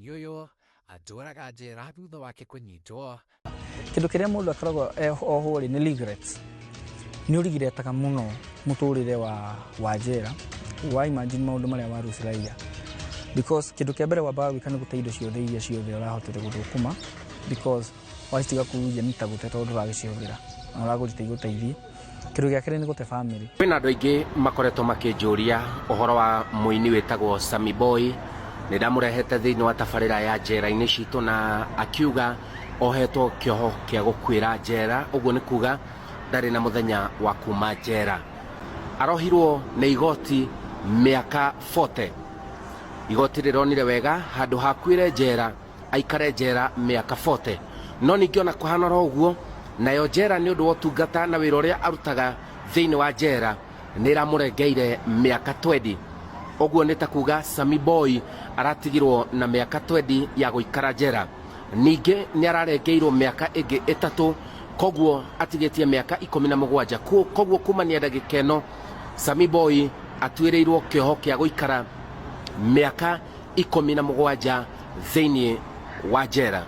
mũthekania ũyũ atũraga njera thutha wake kũnyitwo. Kĩndũ kĩrĩa mũndũ akoragwo oho nĩ regrets. Nĩ ũrigiretaga mũno mũtũrĩre wa njera. Wa imagine maũndũ marĩa warũciragia. Because kĩndũ kĩa mbere wambaga gwĩka nĩ gũte indo ciothe iria ciothe ũrahotete gũthũkũma. Because wacitiga kuuja nĩtagũte tondũ ũragĩcihũthĩra. Na ũragũrĩte igũteithie. Kĩndũ gĩa kerĩ nĩ gũte family. Kwĩna andũ aingĩ makoretwo makĩnjũria ũhoro wa mũini wĩtagwo Sammy Boy. Nĩ ndamũrehete thĩinĩ wa tabarĩra ya njera-inĩ citũ na akiuga ohetwo kĩoho kĩa gũkuĩra njera, ũguo nĩ kuga ndarĩ na mũthenya wa kuma njera. Arohirwo nĩ igoti mĩaka 40. Igoti rĩronire wega handũ hakuĩre njera aikare njera mĩaka 40. No ningĩ ona kũhana ũguo nayo njera nĩ ũndũ wa ũtungata na wĩra ũrĩa arutaga thĩinĩ wa njera nĩ ĩramũrengeire mĩaka 20. Ũguo nĩ ta kuga Sammy Boy aratigirwo na mĩaka 20 ya gũikara njera. Ningĩ nĩ ararengeirwo mĩaka ĩngĩ 3, koguo atigĩtie mĩaka 17. Koguo kumania ndagĩka ĩno Sammy Boy atuĩrĩirwo kĩoho kĩa gũikara mĩaka 17 thĩinĩ wa njera.